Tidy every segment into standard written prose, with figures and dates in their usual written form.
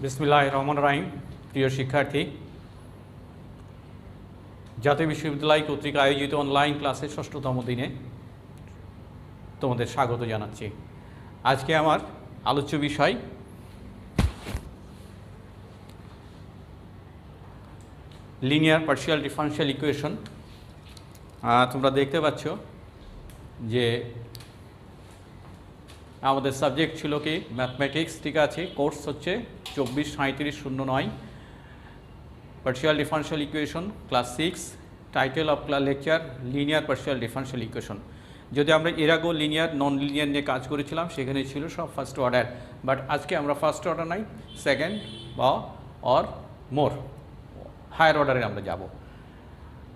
বিসমিল্লাহির রহমানির রহিম। প্রিয় শিক্ষার্থী, জাতীয় বিশ্ববিদ্যালয় কর্তৃক আয়োজিত অনলাইন ক্লাসের ৬ষ্ঠতম দিনে তোমাদের স্বাগত জানাচ্ছি। আজকে আমার আলোচ্য বিষয় লিনিয়ার পার্শিয়াল ডিফারেনশিয়াল ইকুয়েশন। তোমরা দেখতে পাচ্ছ যে আমাদের সাবজেক্ট ছিল কি ম্যাথমেটিক্স, ঠিক আছে। কোর্স হচ্ছে 24-3709 partial differential equation class 6। Title of lecture linear partial differential equation. যদি আমরা এর আগেও লিনিয়ার নন লিনিয়ার নিয়ে কাজ করেছিলাম, সেখানে ছিল সব ফার্স্ট অর্ডার, বাট আজকে আমরা ফার্স্ট অর্ডার নাই, সেকেন্ড বা অর মোর হায়ার অর্ডারে আমরা যাব।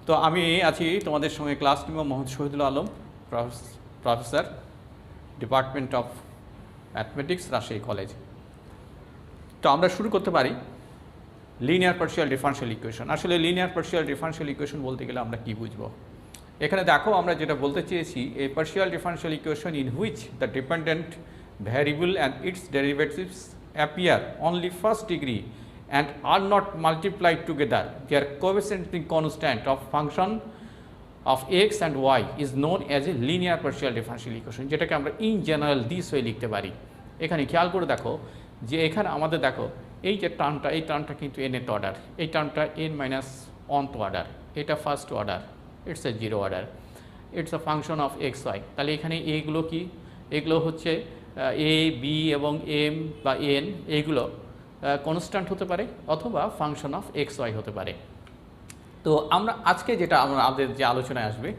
তো আমি আছি তোমাদের সঙ্গে class team Mohammad Shahidul Alam, professor, department of mathematics, Rajshahi college. তো আমরা শুরু করতে পারি লিনিয়ার পার্শিয়াল ডিফারেনশিয়াল ইকুয়েশন। আসলে লিনিয়ার পার্শিয়াল ডিফারেনশিয়াল ইকুয়েশন বলতে গেলে আমরা কি বুঝবো? এখানে দেখো, আমরা যেটা বলতে চেয়েছি, a partial differential equation in which the dependent variable and its derivatives appear only first degree and are not multiplied together. Their coefficient constant of function of x and y is known as a linear partial differential equation, যেটাকে আমরা in general this way লিখতে পারি। এখানে খেয়াল করে দেখো যে এখানে আমাদের দেখো এই যে টার্মটা, এই টার্মটা কিন্তু nth অর্ডার, এই টার্মটা n-1th অর্ডার, এটা first order, it's a zero order, it's a function of x y. তাহলে এখানে এগুলো কি? এগুলো হচ্ছে এ, বি এবং এম বা এন, এইগুলো কনস্ট্যান্ট হতে পারে অথবা ফাংশন অফ এক্স ওয়াই হতে পারে। তো আমরা আজকে যেটা আমাদের যে আলোচনায় আসবে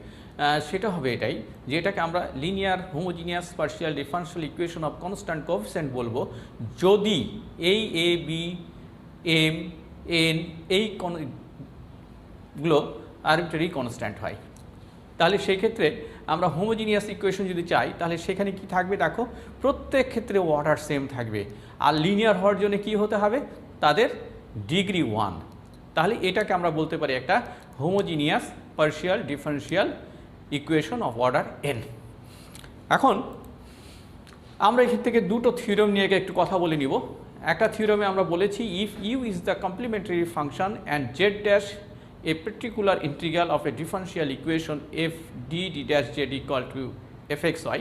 সেটা হবে এটাই, যেটাকে আমরা linear homogeneous partial differential equation of constant coefficient বলবো, যদি এই এ, বি, এম, এন এইগুলো আরবিট্রারি কনস্ট্যান্ট হয়। তাহলে সেই ক্ষেত্রে আমরা হোমোজিনিয়াস ইকুয়েশন যদি চাই, তাহলে সেখানে কি থাকবে? দেখো, প্রত্যেক ক্ষেত্রে অর্ডার সেম থাকবে। আর লিনিয়ার হওয়ার জন্য কি হতে হবে? তাদের ডিগ্রি 1। তাহলে এটাকে আমরা বলতে পারি একটা homogeneous partial differential equation of order N. এখন আমরা এখান থেকে দুটো থিওরেম নিয়ে একটু কথা বলে নিব। একটা থিওরেমে আমরা বলেছি, if u is the complementary function and z dash a particular integral of a differential equation f d d dash z equal to fxy।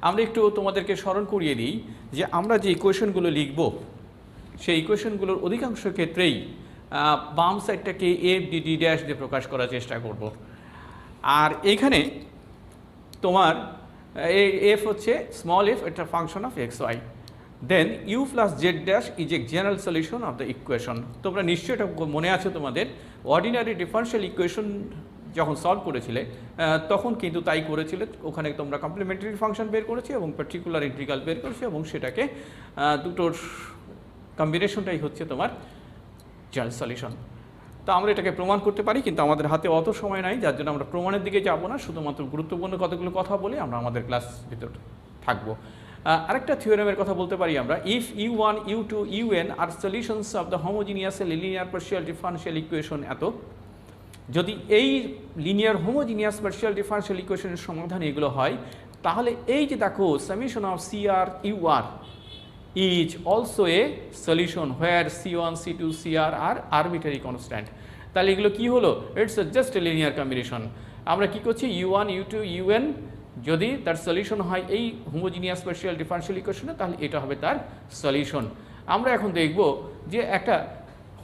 আমরা একটু তোমাদেরকে স্মরণ করিয়ে দিই যে আমরা যে ইকুয়েশনগুলো লিখব, সেই ইকুয়েশনগুলোর অধিকাংশ ক্ষেত্রেই বাম সাইডটাকে এফ ডি ডি ড্যাশ দিয়ে প্রকাশ করার চেষ্টা করব। আর এইখানে তোমার এফ হচ্ছে স্মল এফ, এটা function of x y. Then u plus z dash is a general solution of the equation. তোমরা নিশ্চয়ই এটা মনে আছে তোমাদের, অর্ডিনারি ডিফারেনশিয়াল ইকুয়েশন যখন সলভ করেছিলে তখন কিন্তু তাই করেছিলে। ওখানে তোমরা কমপ্লিমেন্টারি ফাংশন বের করেছে এবং পার্টিকুলার ইন্টিগ্রাল বের করেছে, এবং সেটাকে দুটোর কম্বিনেশনটাই হচ্ছে তোমার জেনারেল সলিউশন। তো আমরা এটাকে প্রমাণ করতে পারি, কিন্তু আমাদের হাতে অত সময় নাই, যার জন্য আমরা প্রমাণের দিকে যাব না, শুধুমাত্র গুরুত্বপূর্ণ কতগুলো কথা বলে আমরা আমাদের ক্লাস ভিতর থাকবো। আরেকটা থিওরেমের কথা বলতে পারি আমরা, if u1, u2, un are solutions of the homogeneous linear partial differential equation এত, যদি এই লিনিয়ার হোমোজিনিয়াস পার্শিয়াল ডিফারেনশিয়াল ইকুয়েশনের সমাধান এগুলো হয়, তাহলে এই যে দেখো summation of cr ur is also a solution where c1, c2, cr are arbitrary constant. তাহলে এগুলো কি হলো? It's just a linear combination. আমরা কি করছি? u1, u2, un যদি তার সলিউশন হয় এই হোমোজিনিয়াস পার্শিয়াল ডিফারেনশিয়াল ইকুয়েশনে, তাহলে এটা হবে তার সলিউশন। আমরা এখন দেখব যে একটা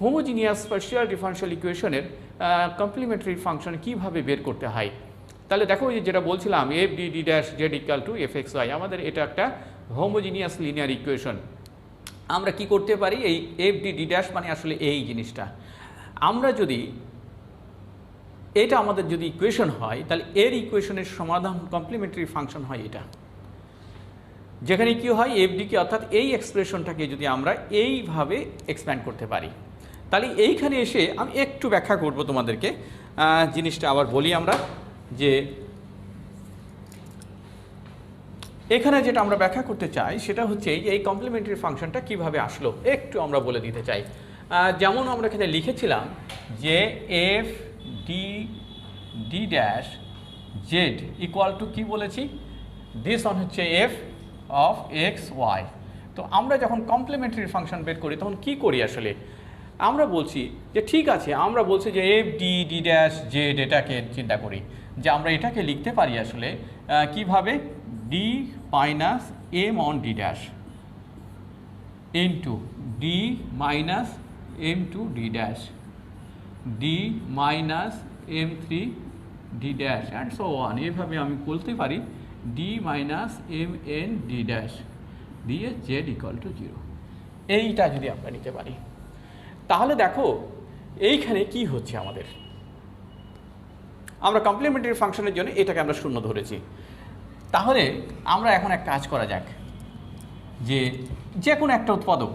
হোমোজিনিয়াস পার্শিয়াল ডিফারেনশিয়াল ইকুয়েশনের কমপ্লিমেন্টারি ফাংশন কিভাবে বের করতে হয়। তাহলে দেখো, যেটা বলছিলাম f d D dash z equal to f x y, আমাদের এটা একটা হোমোজিনিয়াস লিনিয়ার ইকুয়েশন। আমরা কি করতে পারি? এই এফ ডি ডি ড্যাশ মানে আসলে এই জিনিসটা, আমরা যদি এটা আমাদের যদি ইকুয়েশন হয়, তাহলে এর ইকুয়েশনের সমাধান কমপ্লিমেন্টারি ফাংশন হয় এটা, যেখানে কি হয় এফ ডিকে, অর্থাৎ এই এক্সপ্রেশনটাকে যদি আমরা এইভাবে এক্সপ্যান্ড করতে পারি, তাহলে এইখানে এসে আমি একটু ব্যাখ্যা করব তোমাদেরকে। জিনিসটা আবার বলি আমরা, যে এখানে যেটা আমরা ব্যাখ্যা করতে চাই সেটা হচ্ছে এই কমপ্লিমেন্টারি ফাংশনটা কিভাবে আসলো একটু আমরা বলে দিতে চাই। যেমন আমরা এখানে লিখেছিলাম যে F d D dash z equal to কি বলেছি? দিস ওয়ান হচ্ছে এফ অফ এক্স ওয়াই। তো আমরা যখন কমপ্লিমেন্টারি ফাংশন বের করি তখন কি করি আসলে? আমরা বলছি যে ঠিক আছে, আমরা বলছি যে F d D dash Z এটাকে চিন্তা করি যে আমরা এটাকে লিখতে পারি আসলে কিভাবে, d minus m one d dash into d minus m two d dash D minus m three d dash and so on. এইভাবে আমি বলতে পারি d minus m n d dash দিয়ে জেড ইকুয়াল টু 0। এইটা যদি আমরা নিতে পারি তাহলে দেখো এইখানে কি হচ্ছে আমাদের, আমরা কমপ্লিমেন্টারি ফাংশনের জন্য এটাকে আমরা শূন্য ধরেছি। তাহলে আমরা এখন এক কাজ করা যাক, যে কোনো একটা উৎপাদক,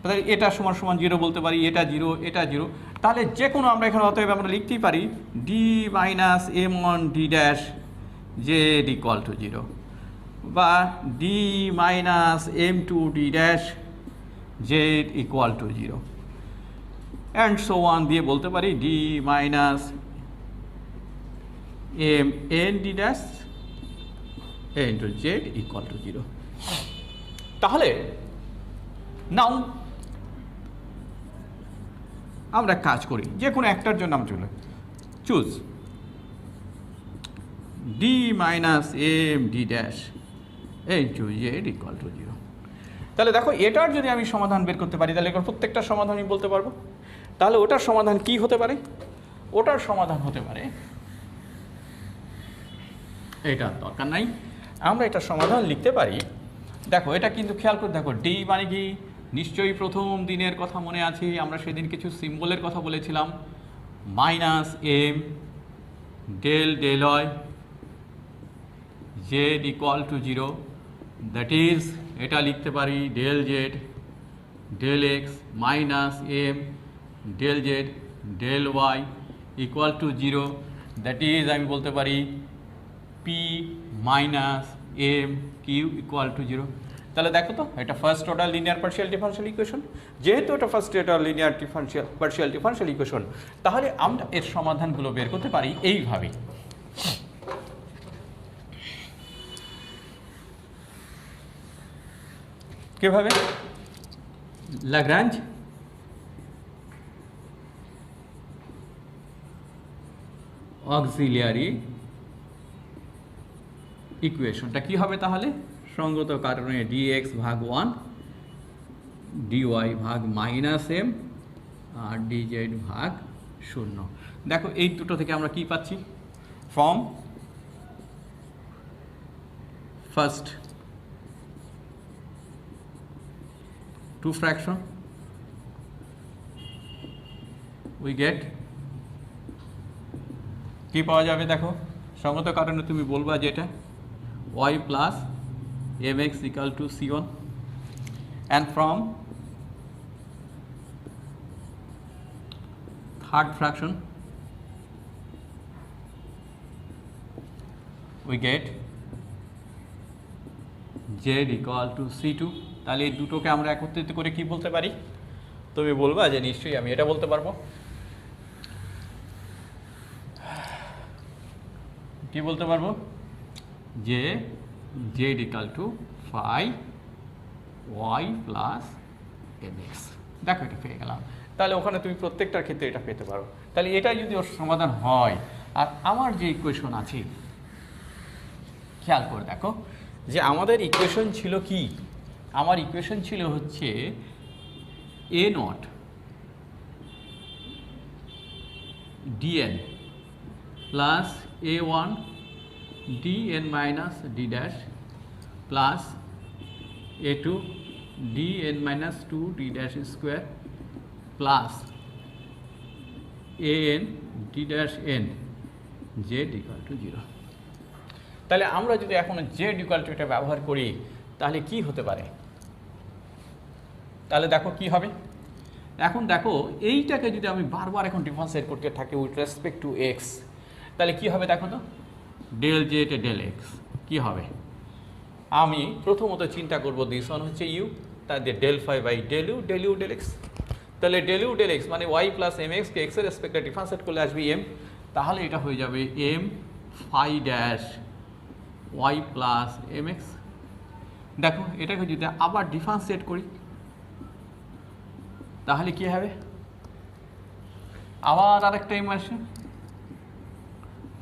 তাহলে এটা সমান সমান 0 বলতে পারি, এটা 0, এটা 0, তাহলে যে কোনো আমরা এখানে অতএব আমরা লিখতেই পারি d minus m one d dash z equal to 0 বা d minus m two d dash z equal to 0 and so on দিয়ে বলতে পারি d minus m n d dash into z equal to 0। তাহলে নাও আমরা কাজ করি, যে কোনো একটার জন্য আমরা choose d minus m d dash into z equal to 0। তাহলে দেখো এটার যদি আমি সমাধান বের করতে পারি তাহলে প্রত্যেকটা সমাধান আমি বলতে পারবো। তাহলে ওটার সমাধান কি হতে পারে? ওটার সমাধান হতে পারে, এটার দরকার নাই, আমরা এটার সমাধান লিখতে পারি। দেখো এটা কিন্তু খেয়াল করে দেখো, ডি মানে কি, নিশ্চয়ই প্রথম দিনের কথা মনে আছে, আমরা সেদিন কিছু সিম্বলের কথা বলেছিলাম, minus m del del y z equal to 0, that is এটা লিখতে পারি del z del x minus m del z del y equal to 0, that is আমি বলতে পারি p minus m q equal to 0। তাহলে দেখো তো এটা first order linear partial differential equation, যেহেতু এটা first order linear partial differential equation, তাহলে আমরা এর সমাধানগুলো বের করতে পারি এইভাবে। কিভাবে? ল্যাগ্রাঞ্জ অক্সিলিয়ারি ইকুয়েশনটা কি হবে তাহলে? সঙ্গত কারণে dx ভাগ 1 dy ভাগ মাইনাস এম আর dz ভাগ 0। দেখো এই দুটো থেকে আমরা কি পাচ্ছি? From first to fraction we get কি পাওয়া যাবে? দেখো সঙ্গত কারণে তুমি বলবা যে এটা y plus mx equal to c1, and from third fraction we get z equal to c2। তাহলে এই দুটোকে আমরা একত্রিত করে কি বলতে পারি? তুমি বলবা যে নিশ্চয়ই আমি এটা বলতে পারবো। কি বলতে পারবো? যে z equal to phi y plus mx। দেখো এটা পেয়ে গেলাম। তাহলে ওখানে তুমি প্রত্যেকটার ক্ষেত্রে এটা পেতে পারো। তাহলে এটা যদি ওর সমাধান হয়, আর আমার যে ইকুয়েশন আছে খেয়াল করে দেখো যে আমাদের ইকুয়েশন ছিল কি? আমার ইকুয়েশন ছিল হচ্ছে a not dn plus a1 dn minus d dash plus a2 dn minus 2 d dash square plus an d dash n z equal to 0। তাহলে আমরা যদি এখন z equal to এটা ব্যবহার করি তাহলে কি হতে পারে? তাহলে দেখো কি হবে। এখন দেখো এইটাকে যদি আমি বারবার এখন ডিফারেন্সিয়েট করতে থাকি উইথ রেসপেক্ট টু x, তাহলে কি হবে দেখো তো? ডেল জেড ডেল এক্স কী হবে? আমি প্রথমত চিন্তা করব দিস ওয়ান হচ্ছে ইউ, তাহলে del phi by del u del x. তাহলে ডেল ইউ ডেল এক্স মানে ওয়াই প্লাস এম এক্সকে এক্সের রেসপেক্টে ডিফারেন্সিয়েট করলে আসবে এম, তাহলে এটা হয়ে যাবে m phi dash y plus M x দেখো এটাকে যদি আবার ডিফারেন্সিয়েট করি তাহলে কি হবে, আবার আরেকটা এম আসে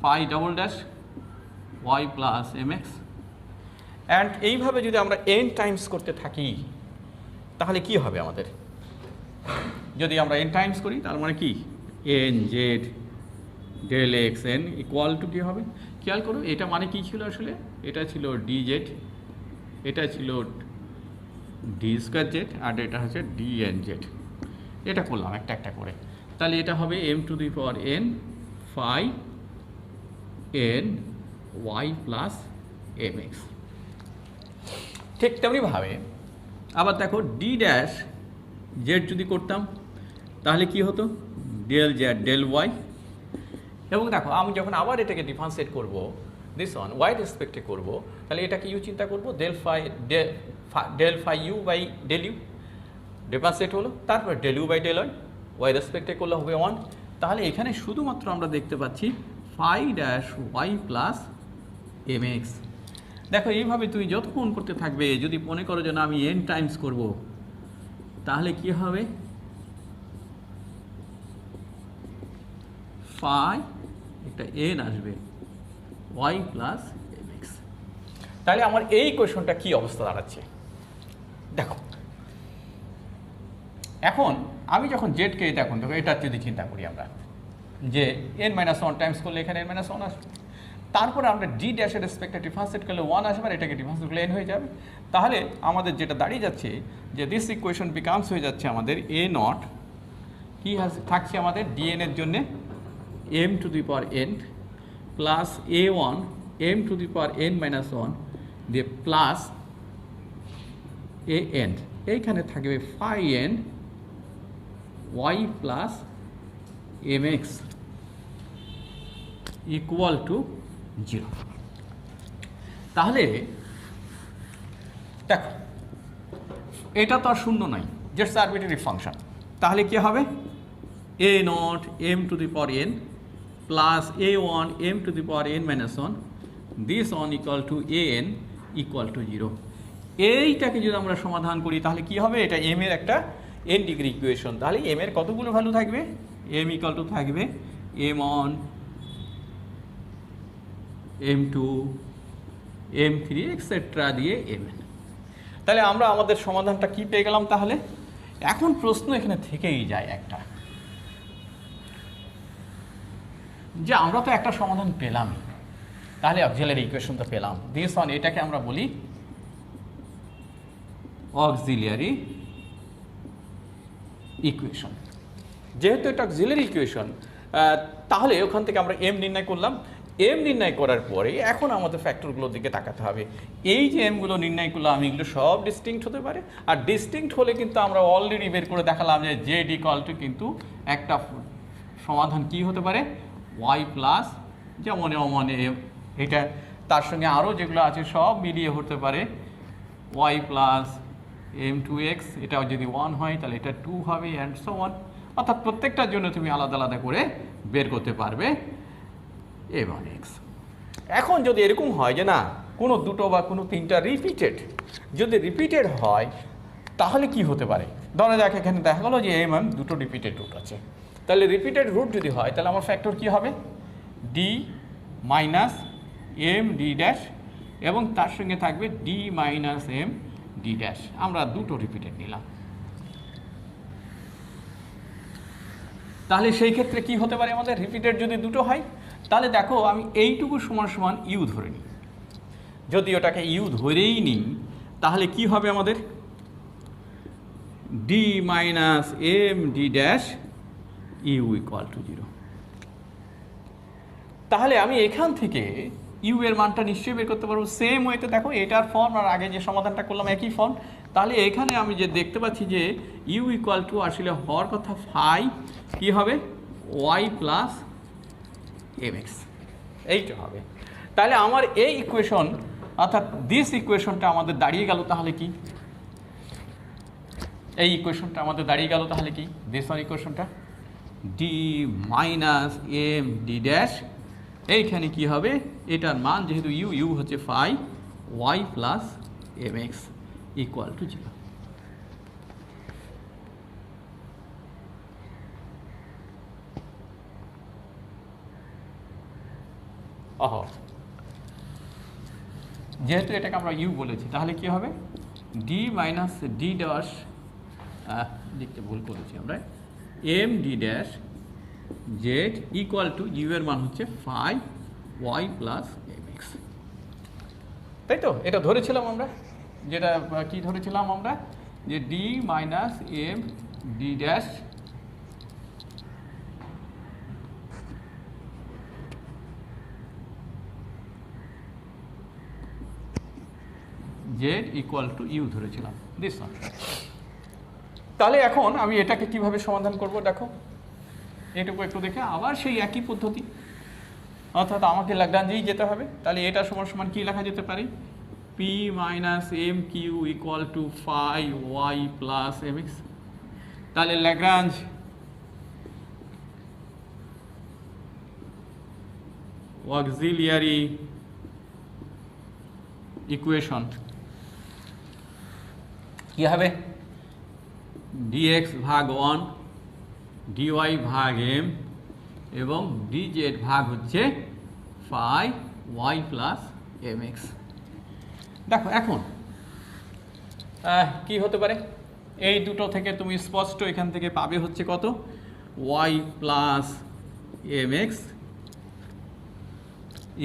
phi double dash y plus M x. And এইভাবে যদি আমরা এন টাইমস করতে থাকি তাহলে কি হবে আমাদের, যদি আমরা এন টাইমস করি তার মানে কি n z del x n equal to কী হবে, খেয়াল করো এটা মানে কী ছিল আসলে, এটা ছিল ডি জেড, এটা ছিল ডি স্কোয়ার জেড, আর এটা হচ্ছে ডি এন জেড। এটা করলাম একটা একটা করে, তাহলে এটা হবে m to the power n phi n y plus M x. ঠিক তেমনিভাবে আবার দেখো ডি ড্যাশ জেড যদি করতাম তাহলে কি হতো, ডেল জেড ডেল ওয়াই। এবং দেখো আমি যখন আবার এটাকে ডিফারেন্সিয়েট করব দিস ওয়ান ওয়াই রেসপেক্টে করব, তাহলে এটাকে ইউ চিন্তা করব del phi u by del u, differentiate হলো, তারপর del u by del y, y রেসপেক্টে করলে হবে ওয়ান। তাহলে এখানে শুধুমাত্র আমরা দেখতে পাচ্ছি phi dash y plus M x. দেখো এইভাবে তুমি যতক্ষণ করতে থাকবে, যদি মনে করো যে না আমি এন টাইমস করব তাহলে কি হবে, ফাই একটা এন আসবে ওয়াই প্লাস এম এক্স। তাহলে আমার এই কোয়েশনটা কি অবস্থা দাঁড়াচ্ছে দেখো, এখন আমি যখন জেডকে দেখো এটা যদি চিন্তা করি আমরা যে এন মাইনাস ওয়ান টাইমস করলে এখানে এন মাইনাস ওয়ান আসবে, তারপরে আমরা ডি ড্যাশের রেসপেক্টে ডিফারেন্সিয়েট করলে ওয়ান আসবে, আর এটাকে ডিফারেন্সিয়েট করলে এন হয়ে যাবে। তাহলে আমাদের যেটা দাঁড়িয়ে যাচ্ছে যে দিস ইকুয়েশন বিকামস হয়ে যাচ্ছে আমাদের এ নট কি থাকছে আমাদের ডিএন এর জন্যে m to the power n plus a one m to the power n minus one দিয়ে প্লাস এ এন, এইখানে থাকবে phi n y plus M x equal to 0। তাহলে দেখো এটা তো আর শূন্য নয়, জাস্ট আরবিট্রারি ফাংশন। তাহলে কি হবে, a naught m to the power n plus a one m to the power n minus one this one equal to a n equal to 0। এইটাকে যদি আমরা সমাধান করি তাহলে কি হবে, এটা এম এর একটা এন ডিগ্রি ইকুয়েশন। তাহলে এম এর কতগুলো ভ্যালু থাকবে, এম ইকুয়াল টু থাকবে m one M2 M3 etcetera দিয়ে Mn। তাহলে আমরা আমাদের সমাধানটা কি পেয়ে গেলাম। তাহলে এখন প্রশ্ন এখানে থেকেই যায় একটা, যে আমরা তো একটা সমাধান পেলাম, তাহলে অক্সিলারি ইকুয়েশন তো পেলাম, দিস ওয়ান এটাকে আমরা বলি অক্সিলিয়ারি ইকুয়েশন। যেহেতু এটা অক্সিলারি ইকুয়েশন তাহলে ওখান থেকে আমরা এম নির্ণয় করলাম। এম নির্ণয় করার পরে এখন আমাদের ফ্যাক্টরগুলোর দিকে তাকাতে হবে। এই যে এমগুলো নির্ণয় করলাম আমি, এগুলো সব ডিস্টিংক্ট হতে পারে, আর ডিস্টিংক্ট হলে কিন্তু আমরা অলরেডি বের করে দেখালাম যে জেড ইকুয়াল টু কিন্তু একটা সমাধান কি হতে পারে, ওয়াই প্লাস যেমন এটা, তার সঙ্গে আরও যেগুলো আছে সব মিলিয়ে হতে পারে ওয়াই প্লাস m2x, এটাও যদি 1 হয় তাহলে এটা 2 হবে অ্যান্ড সো অন। অর্থাৎ প্রত্যেকটার জন্য তুমি আলাদা আলাদা করে বের করতে পারবে m1x। এখন যদি এরকম হয় যে না কোনো দুটো বা কোনো তিনটা রিপিটেড, যদি রিপিটেড হয় তাহলে কি হতে পারে, ধরা যাক এখানে দেখা গেলো যে m দুটো রিপিটেড রুট আছে, তাহলে রিপিটেড রুট যদি হয় তাহলে আমার ফ্যাক্টর কি হবে, d minus m d dash এবং তার সঙ্গে থাকবে d minus m d dash. আমরা দুটো রিপিটেড নিলাম, তাহলে সেই ক্ষেত্রে কি হতে পারে আমাদের, রিপিটেড যদি দুটো হয় তাহলে দেখো আমি এইটুকু সমান সমান ইউ ধরে নিই, যদি ওটাকে ইউ ধরেই নিই তাহলে কি হবে আমাদের, d minus m d dash u equal to 0। তাহলে আমি এখান থেকে ইউ এর মানটা নিশ্চয়ই বের করতে পারবো সেম ওয়েতে। দেখো এটার ফর্ম আর আগে যে সমাধানটা করলাম একই ফর্ম। তাহলে এখানে আমি যে দেখতে পাচ্ছি যে ইউ ইকুয়াল টু আসলে হওয়ার কথা ফাই কি হবে, ওয়াই প্লাস এম এক্স, এইটা হবে। তাহলে আমার এই ইকুয়েশন অর্থাৎ দিস ইকুয়েশনটা আমাদের দাঁড়িয়ে গেল তাহলে কি, এই ইকুয়েশনটা আমাদের দাঁড়িয়ে গেল তাহলে কি, দিস ওয়ান ইকুয়েশনটা d minus m d dash, এইখানে কি হবে, এটার মান যেহেতু ইউ ইউ হচ্ছে phi y plus mx equal to 0। যেহেতু এটাকে আমরা ইউ বলেছি তাহলে কি হবে ডি মাইনাস ডি ড্যাশ, লিখতে ভুল করেছি আমরা, m d dash z equal to u এর মান হচ্ছে 5y প্লাস mx, তাই তো? এটা ধরেছিলাম আমরা, যেটা কি ধরেছিলাম আমরা, যে d minus m d dash z equal to u ধরেছিলাম, দিস ওয়ান। তাহলে এখন আমি এটাকে কিভাবে সমাধান করব দেখো, এটুকু একটু দেখে আবার সেই একই পদ্ধতি, অর্থাৎ আমাকে ল্যাগ্রাঞ্জেই যেতে হবে। তাহলে এটা সমান সমান কি লেখা যেতে পারে, p minus m q equal to 5y plus mx। তাহলে ল্যাগ্রাঞ্জ অক্সিলিয়ারি ইকুয়েশন কি হবে, dx ভাগ 1 dy ভাগ m এবং dz ভাগ হচ্ছে 5y প্লাস mx। দেখো এখন কি হতে পারে, এই দুটো থেকে তুমি স্পষ্ট এখান থেকে পাবে হচ্ছে কত, y plus mx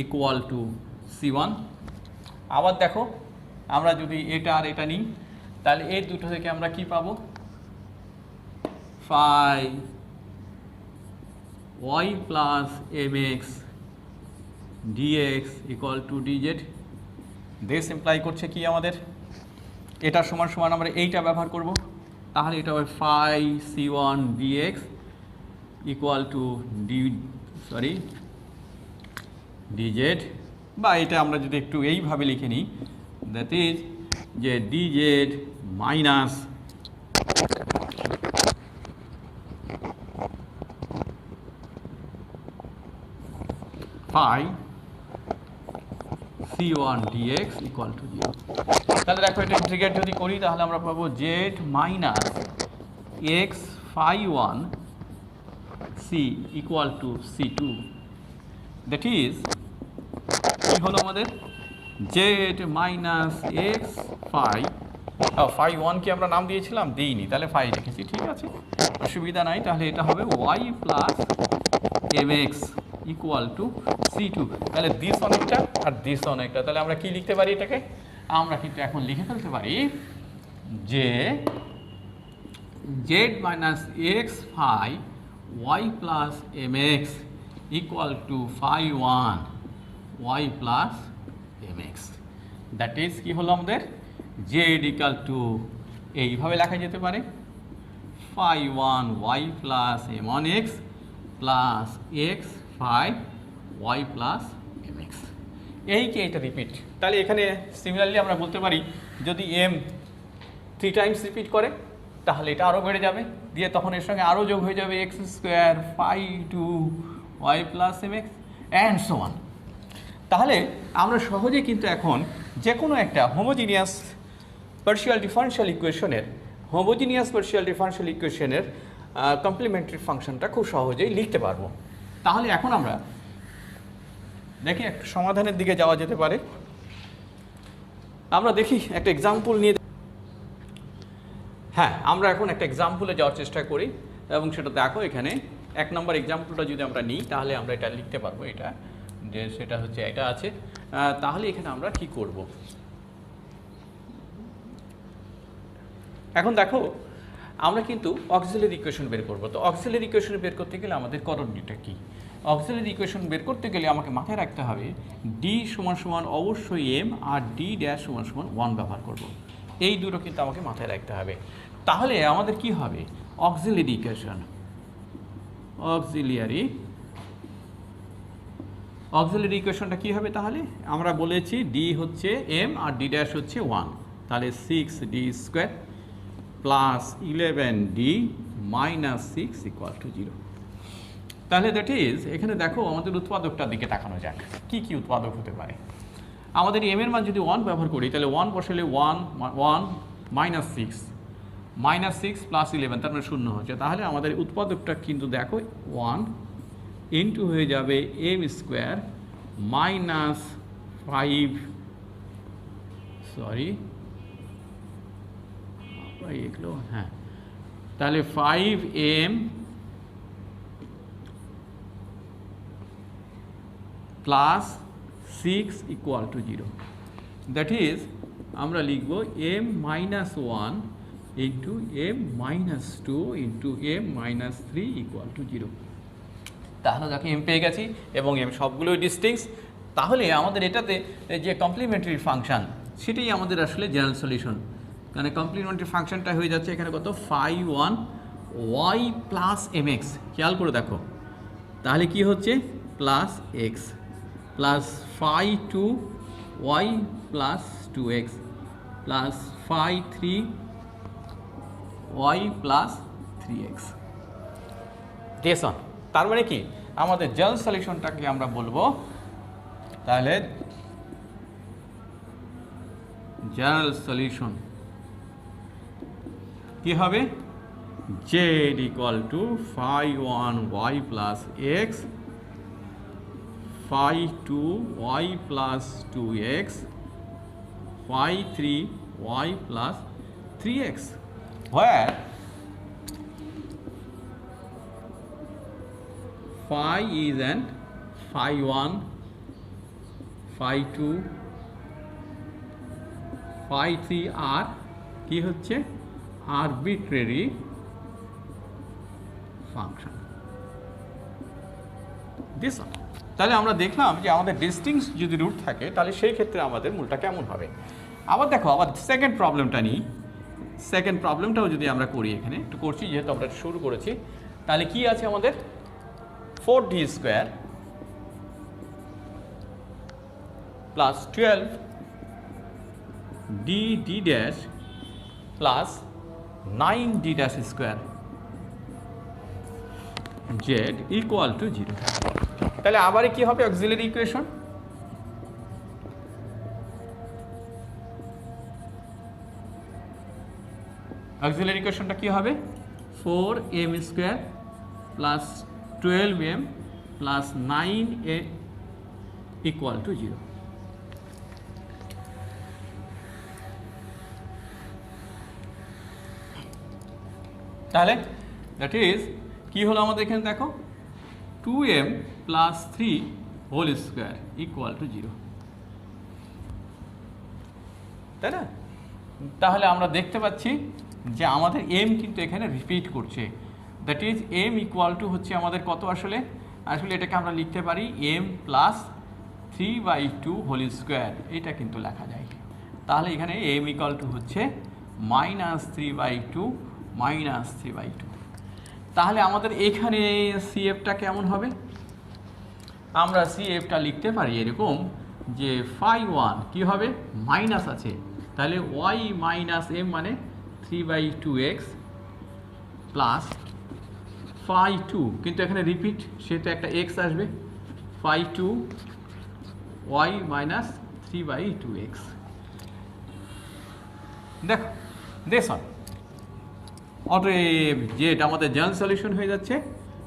equal two c1। আবার দেখো আমরা যদি এটা আর এটা নিই তাহলে এই দুটো থেকে আমরা কি পাবো, 5y plus mx dx equal to dz। This imply করছে কি আমাদের, এটা সমান সমান আমরা এইটা ব্যবহার করব, তাহলে এটা হবে 5c1 dx equal to dz, বা এটা আমরা যদি একটু এইভাবে লিখে নিই, দ্যাট ইজ যে dz minus c1 dx equal to 0। তাহলে দেখো এটা ইন্টিগ্রেট যদি করি তাহলে আমরা পাবো z minus x phi1 c equal to c2, that is কি হলো আমাদের z মাইনাস x phi1 কি আমরা নাম দিয়েছিলাম, দিইনি, তাহলে ফাই লিখেছি, ঠিক আছে, অসুবিধা নাই। তাহলে এটা হবে y plus mx equal two c2। তাহলে দিস অনেকটা আর দিস অনেকটা, তাহলে আমরা কি লিখতে পারি এটাকে, আমরা কিন্তু এখন লিখে ফেলতে পারি যে z minus x phi y plus mx equal two phi1 y plus mx। That is কি হলো আমাদের z ইকুয়াল টু, এইভাবে লেখা যেতে পারে phi1 y plus m1x plus x phi y plus mx। এই কি এটা রিপিট, তাহলে এখানে সিমিলারলি আমরা বলতে পারি যদি m 3 টাইমস রিপিট করে তাহলে এটা আরও বেড়ে যাবে, দিয়ে তখন এর সঙ্গে আরও যোগ হয়ে যাবে x square phi2 y plus mx and so on. তাহলে আমরা সহজে কিন্তু এখন যে কোনো একটা হোমোজিনিয়াস পার্শিয়াল ডিফারেনশিয়াল ইকুয়েশনের কমপ্লিমেন্টারি ফাংশনটা খুব সহজেই লিখতে পারবো। তাহলে এখন আমরা দেখি একটা সমাধানের দিকে যাওয়া যেতে পারে। আমরা দেখি একটা এক্সাম্পল নিয়ে, হ্যাঁ আমরা এখন একটা এক্সাম্পলে যাওয়ার চেষ্টা করি এবং সেটা দেখো এখানে 1 নম্বর এক্সাম্পলটা যদি আমরা নিই তাহলে আমরা এটা লিখতে পারবো, এটা যে সেটা হচ্ছে এটা আছে। তাহলে এখানে আমরা কি করব, এখন দেখো আমরা কিন্তু অক্সিলারি ইকুয়েশন বের করব। তো অক্সিলারি ইকুয়েশন বের করতে গেলে আমাদের করণীয়টা কি, অক্সিলারি ইকুয়েশন বের করতে গেলে আমাকে মাথায় রাখতে হবে ডি সমান সমান অবশ্যই এম আর ডি ড্যাশ সমান সমান 1 ব্যবহার করব। এই দুটো কিন্তু আমাকে মাথায় রাখতে হবে। তাহলে আমাদের কি হবে, অক্সিলারি ইকুয়েশন, অক্সিলারি ইকুয়েশনটা কি হবে, তাহলে আমরা বলেছি ডি হচ্ছে এম আর ডি ড্যাশ হচ্ছে 1, তাহলে 6d square plus 11d minus 6 equal to 0। তাহলে দ্যাট ইজ, এখানে দেখো আমাদের উৎপাদকটার দিকে তাকানো যাক, কি কি উৎপাদক হতে পারে। আমাদের এম এর মান যদি 1 ব্যবহার করি তাহলে 1 বসালে 1 1 মাইনাস 6 প্লাস 11 তার মানে 0 হচ্ছে। তাহলে আমাদের উৎপাদকটা কিন্তু দেখো 1 ইন্টু হয়ে যাবে এম স্কোয়ার মাইনাস 5 সরি এগুলো হ্যাঁ, তাহলে 5m plus 6 equal to 0। That is আমরা লিখব m minus 1 into m minus 2 into m minus 3 equal to 0। তাহলে দেখো m পেয়ে গেছি এবং m সবগুলোই ডিস্টিংক্ট। তাহলে আমাদের এটাতে যে কমপ্লিমেন্টারি ফাংশন সেটাই আমাদের আসলে জেনারেল সলিউশন। মানে কমপ্লিমেন্টারি ফাংশনটা হয়ে যাচ্ছে এখানে কত 5 y প্লাস mx। খেয়াল করে দেখো তাহলে কি হচ্ছে plus x plus 5 y plus 2x plus 5 y plus 3x দেশন। তার মানে কি আমাদের জেনারেল সলিউশনটাকে আমরা বলবো তাহলে জেনারেল সলিউশন কি হবে z equal to 5 y plus x 5 y plus 2x 5 y plus 3x where phi is an phi 1 phi 2 phi 3 are কি হচ্ছে arbitrary function this one। তাহলে আমরা দেখলাম যে আমাদের ডিস্টিংক্ট যদি রুট থাকে তাহলে সেই ক্ষেত্রে আমাদের মূলটা কেমন হবে। আবার দেখো আবার সেকেন্ড প্রবলেমটা নিই। সেকেন্ড প্রবলেমটাও যদি আমরা করি, এখানে একটু করছি যেহেতু আমরা শুরু করেছি। তাহলে কি আছে আমাদের 4d square plus 12d dash plus 9d dash square z equal to 0। তাহলে আবার কি হবে অক্সিলারি ইকুয়েশন? অক্সিলারি ইকুয়েশনটা কি হবে 4m square plus 12m plus 9a equal to 0। তাহলে দ্যাট ইজ কি হলো আমাদের এখানে দেখো 2m plus 3 whole square equal to 0, তাই না? তাহলে আমরা দেখতে পাচ্ছি যে আমাদের m কিন্তু এখানে রিপিট করছে। That is m equal to হচ্ছে আমাদের কত আসলে এটাকে আমরা লিখতে পারি m প্লাস 3/2 হোল স্কোয়ার, এটা কিন্তু লেখা যায়। তাহলে এখানে m ইকুয়াল টু হচ্ছে -3/2 -3/2। তাহলে আমাদের এখানে CFটা কেমন হবে? আমরা CFটা লিখতে পারি এরকম যে phi1 কি হবে মাইনাস আছে, তাহলে y মাইনাস m মানে 3/2x প্লাস phi2 কিন্তু এখানে রিপিট সেটা একটা x আসবে phi2 y মাইনাস 3/2x। দেখো দেশন অতএব যেটা আমাদের জেনারেল সলিউশন হয়ে যাচ্ছে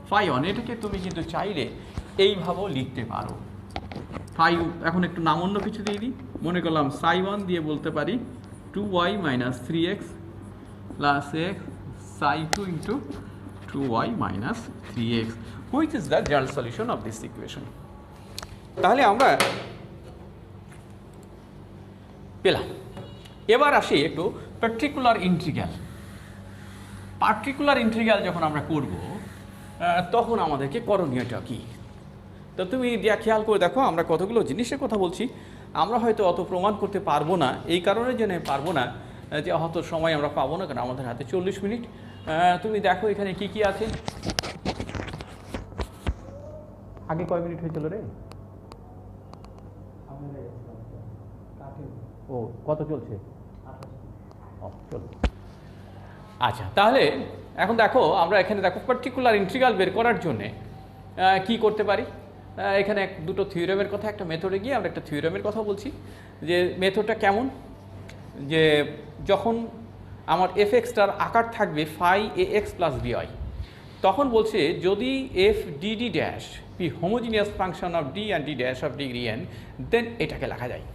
phi1। এটাকে তুমি কিন্তু চাইলে এইভাবেও লিখতে পারো। phi এখন একটু নাম অন্য কিছু দিয়ে দিই, মনে করলাম psi1 দিয়ে বলতে পারি 2y minus 3x plus x psi2 into 2y minus 3x which is the general solution of this equation. তাহলে আমরা পেলাম। এবার আসি একটু পার্টিকুলার ইন্টিগ্রাল। পার্টিকুলার ইন্টিগ্রাল যখন আমরা করব তখন আমাদেরকে করণীয়টা কি? তো তুমি খেয়াল করে দেখো আমরা কতগুলো জিনিসের কথা বলছি। আমরা হয়তো অত প্রমাণ করতে পারবো না, এই কারণে জন্য পারবো না যে হয়তো সময় আমরা পাবো না, কারণ আমাদের হাতে 40 মিনিট। তুমি দেখো এখানে কি কি আছে। আগে কয় মিনিট হয়েছিল রে? ও কত চলছে? ও চলো আচ্ছা। তাহলে এখন দেখো আমরা এখানে দেখো পার্টিকুলার ইন্টিগ্রাল বের করার জন্যে কি করতে পারি। এখানে দুটো থিওরেমের কথা, একটা মেথডে গিয়ে আমরা একটা থিওরেমের কথা বলছি। যে মেথডটা কেমন, যে যখন আমার এফএক্সটার আকার থাকবে phi a x plus b y, তখন বলছে যদি f d D dash b homogeneous function of d and d dash of degree n, then এটাকে লেখা যায়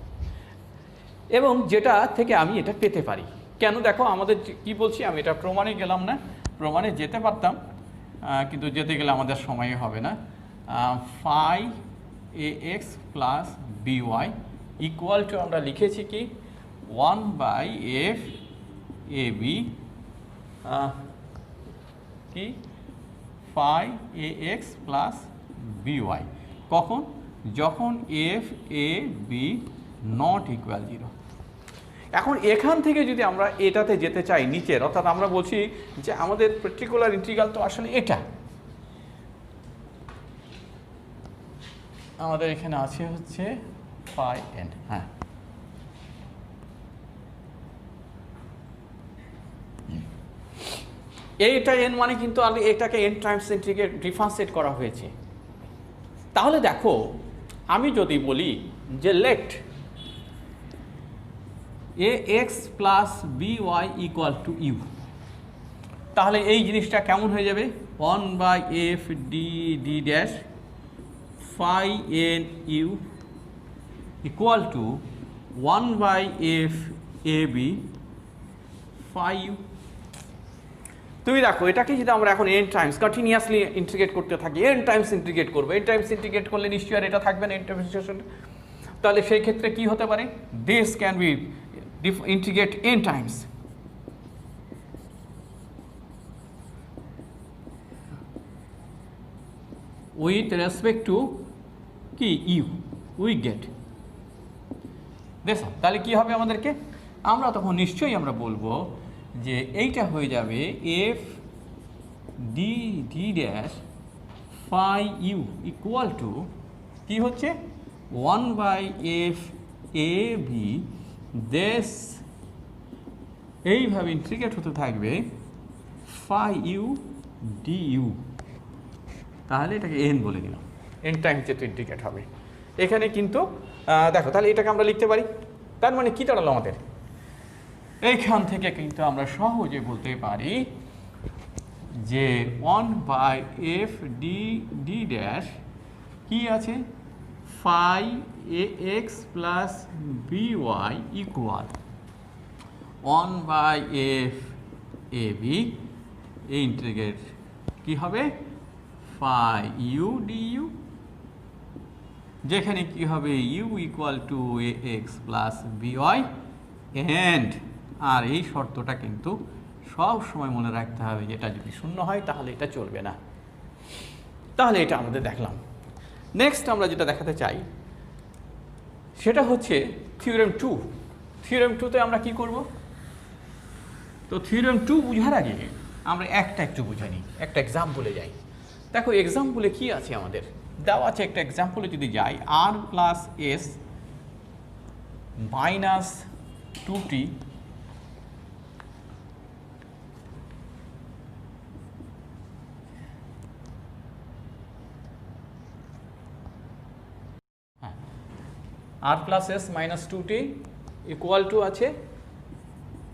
এবং যেটা থেকে আমি এটা পেতে পারি। কেন দেখো আমাদের কি বলছি, আমি এটা প্রমাণে গেলাম না, প্রমাণে যেতে পারতাম কিন্তু যেতে গেলে আমাদের সময় হবে না। Phi a x plus b y equal to আমরা লিখেছি কি 1/f এ বি কি phi a x plus b y, কখন, যখন f a b not equal 0। এখন এখান থেকে যদি আমরা এটাতে যেতে চাই নিচের, অর্থাৎ আমরা বলছি যে আমাদের পার্টিকুলার ইন্টিগ্রাল তো আসলে এটা, আমাদের এখানে আছে হচ্ছে ফাই এন, হ্যাঁ এইটা এন মানে কিন্তু এটাকে এন টাইমস ইন্টিগ্রেট ডিফারেন্সিয়েট করা হয়েছে। তাহলে দেখো আমি যদি বলি যে let a x plus b y equal to u, তাহলে এই জিনিসটা কেমন হয়ে যাবে 1/f d D dash phi n u equal to 1/f a b phi u. তুমি দেখো এটাকে যদি আমরা এখন এন টাইমস কন্টিনিউয়াসলি ইন্টিগ্রেট করতে থাকি, এন টাইমস ইন্টিগ্রেট করবো, এন টাইমস ইন্টিগ্রেট করলে নিশ্চয়ই আর এটা থাকবে না ইন্টারপ্রিটেশন। তাহলে সেই ক্ষেত্রে কি হতে পারে, this can be integrate N Times with respect to কি ইউ, উই গেট দেখো। তাহলে কি হবে আমাদেরকে, আমরা তখন নিশ্চয়ই আমরা বলবো যে এইটা হয়ে যাবে f d D dash phi u equal to কি হচ্ছে 1/f এ বি, দেশ এইভাবে ইন্টিগ্রেট হতে থাকবে ফাই ইউ ডি ইউ। তাহলে এটাকে এন বলে দিলাম, এন টাইমস যেটা ইন্টিগ্রেট হবে এখানে কিন্তু দেখো, তাহলে এটাকে আমরা লিখতে পারি। তার মানে কি দাঁড়ালো আমাদের, এইখান থেকে কিন্তু আমরা সহজে বলতে পারি যে 1/f ডি ডি ড্যাশ কি আছে phi a x plus b y equal 1/f a b, এই ইন্টিগ্রেট কি হবে ফাই ইউ ডি ইউ, যেখানে কি হবে u equal to a x plus b y and, আর এই শর্তটা কিন্তু সব সময় মনে রাখতে হবে, যেটা যদি শূন্য হয় তাহলে এটা চলবে না। তাহলে এটা আমাদের দেখলাম। নেক্সট আমরা যেটা দেখাতে চাই সেটা হচ্ছে থিওরেম 2। থিওরেম 2তে আমরা কি করব, তো থিওরেম 2 বোঝার আগে আমরা একটু বুঝে নিই, একটা এক্সাম্পলে যাই। দেখো এক্সাম্পলে কি আছে আমাদের দেওয়া আছে, একটা এক্সাম্পলে যদি যাই r plus s minus 2t r plus s minus 2t equal to আছে